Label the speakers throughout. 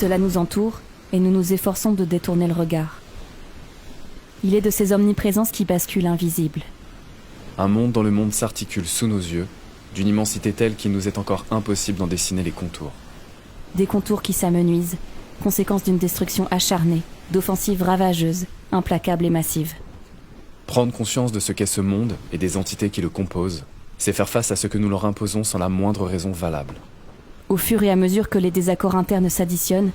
Speaker 1: cela nous entoure et nous nous efforçons de détourner le regard. Il est de ces omniprésences qui basculent invisibles.
Speaker 2: Un monde dans le monde s'articule sous nos yeux, d'une immensité telle qu'il nous est encore impossible d'en dessiner les contours.
Speaker 1: Des contours qui s'amenuisent, conséquence d'une destruction acharnée, d'offensives ravageuses, implacables et massives.
Speaker 2: Prendre conscience de ce qu'est ce monde et des entités qui le composent, c'est faire face à ce que nous leur imposons sans la moindre raison valable.
Speaker 1: Au fur et à mesure que les désaccords internes s'additionnent,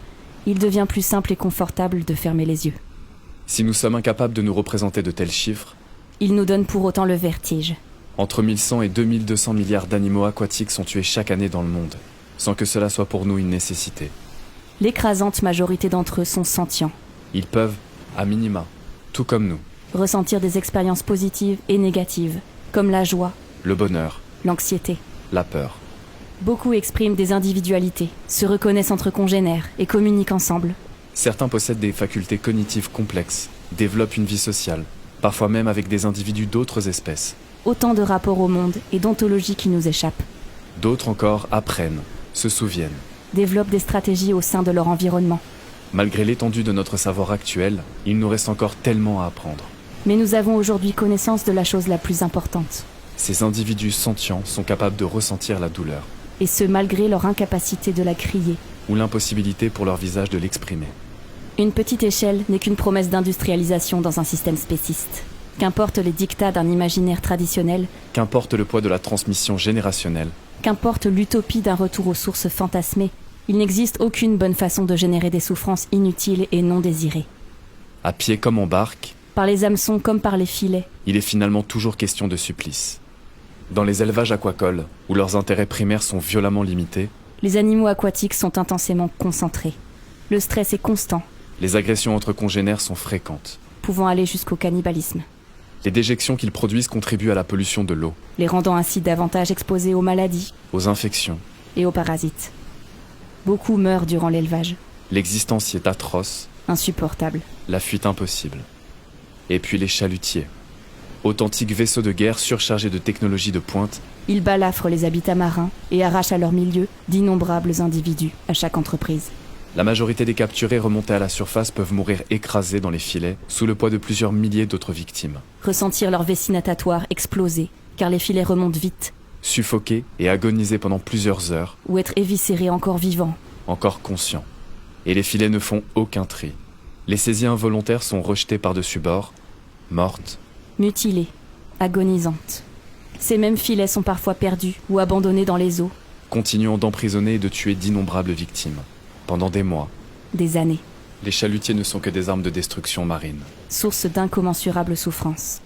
Speaker 1: il devient plus simple et confortable de fermer les yeux.
Speaker 2: Si nous sommes incapables de nous représenter de tels chiffres,
Speaker 1: Ils nous donnent pour autant le vertige.
Speaker 2: entre 1100 et 2200 milliards d'animaux aquatiques sont tués chaque année dans le monde, sans que cela soit pour nous une nécessité.
Speaker 1: L'écrasante majorité d'entre eux sont sentients,
Speaker 2: Ils peuvent, à minima, tout comme nous,
Speaker 1: ressentir des expériences positives et négatives, comme la joie,
Speaker 2: le bonheur,
Speaker 1: l'anxiété.
Speaker 2: la peur.
Speaker 1: Beaucoup expriment des individualités, se reconnaissent entre congénères et communiquent ensemble.
Speaker 2: Certains possèdent des facultés cognitives complexes, développent une vie sociale, parfois même avec des individus d'autres espèces.
Speaker 1: Autant de rapports au monde et d'ontologies qui nous échappent.
Speaker 2: D'autres encore apprennent, se souviennent.
Speaker 1: Développent des stratégies au sein de leur environnement.
Speaker 2: Malgré l'étendue de notre savoir actuel, il nous reste encore tellement à apprendre.
Speaker 1: Mais nous avons aujourd'hui connaissance de la chose la plus importante.
Speaker 2: Ces individus sentients sont capables de ressentir la douleur,
Speaker 1: Et ce malgré leur incapacité de la crier.
Speaker 2: ou l'impossibilité pour leur visage de l'exprimer.
Speaker 1: Une petite échelle n'est qu'une promesse d'industrialisation dans un système spéciste. Qu'importe les dictats d'un imaginaire traditionnel,
Speaker 2: Qu'importe le poids de la transmission générationnelle,
Speaker 1: qu'importe l'utopie d'un retour aux sources fantasmées, il n'existe aucune bonne façon de générer des souffrances inutiles et non désirées.
Speaker 2: à pied comme en barque,
Speaker 1: Par les hameçons comme par les filets,
Speaker 2: il est finalement toujours question de supplice. Dans les élevages aquacoles, où leurs intérêts primaires sont violemment limités,
Speaker 1: les animaux aquatiques sont intensément concentrés. Le stress est constant,
Speaker 2: les agressions entre congénères sont fréquentes.
Speaker 1: pouvant aller jusqu'au cannibalisme,
Speaker 2: Les déjections qu'ils produisent contribuent à la pollution de l'eau,
Speaker 1: les rendant ainsi davantage exposés aux maladies
Speaker 2: aux infections.
Speaker 1: et aux parasites. Beaucoup meurent durant l'élevage,
Speaker 2: L'existence y est atroce,
Speaker 1: insupportable.
Speaker 2: la fuite impossible. Et puis les chalutiers. Authentiques vaisseaux de guerre surchargés de technologies de pointe,
Speaker 1: Ils balafrent les habitats marins et arrachent à leur milieu d'innombrables individus à chaque entreprise.
Speaker 2: la majorité des capturés remontés à la surface peuvent mourir écrasés dans les filets, sous le poids de plusieurs milliers d'autres victimes.
Speaker 1: Ressentir leur vessie natatoire exploser, car les filets remontent vite,
Speaker 2: Suffoqués et agonisés pendant plusieurs heures,
Speaker 1: ou être éviscérés encore vivants.
Speaker 2: encore conscients. Et les filets ne font aucun tri. Les saisies involontaires sont rejetées par-dessus bord, mortes,
Speaker 1: Mutilées, agonisantes. Ces mêmes filets sont parfois perdus ou abandonnés dans les eaux,
Speaker 2: continuant d'emprisonner et de tuer d'innombrables victimes. Pendant des mois,
Speaker 1: des années,
Speaker 2: les chalutiers ne sont que des armes de destruction marine.
Speaker 1: source d'incommensurables souffrances.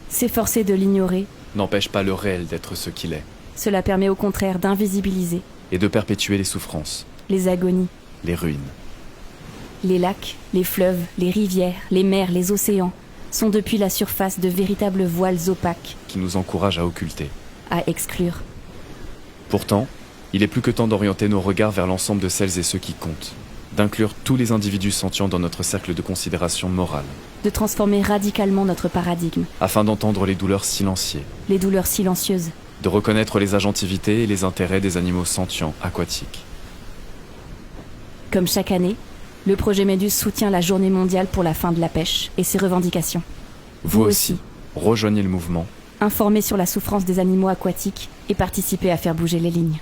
Speaker 1: S'efforcer de l'ignorer,
Speaker 2: N'empêche pas le réel d'être ce qu'il est,
Speaker 1: cela permet au contraire d'invisibiliser
Speaker 2: et de perpétuer les souffrances,
Speaker 1: les agonies.
Speaker 2: les ruines.
Speaker 1: Les lacs, les fleuves, les rivières, les mers, les océans sont depuis la surface de véritables voiles opaques
Speaker 2: Qui nous encouragent à occulter.
Speaker 1: à exclure.
Speaker 2: Pourtant, il est plus que temps d'orienter nos regards vers l'ensemble de celles et ceux qui comptent, d'inclure tous les individus sentients dans notre cercle de considération morale,
Speaker 1: De transformer radicalement notre paradigme,
Speaker 2: afin d'entendre les douleurs silenciées,
Speaker 1: les douleurs silencieuses,
Speaker 2: de reconnaître les agentivités et les intérêts des animaux sentients aquatiques.
Speaker 1: Comme chaque année, le projet Méduse soutient la Journée mondiale pour la fin de la pêche et ses revendications.
Speaker 2: Vous aussi, rejoignez le mouvement.
Speaker 1: Informez sur la souffrance des animaux aquatiques et participez à faire bouger les lignes.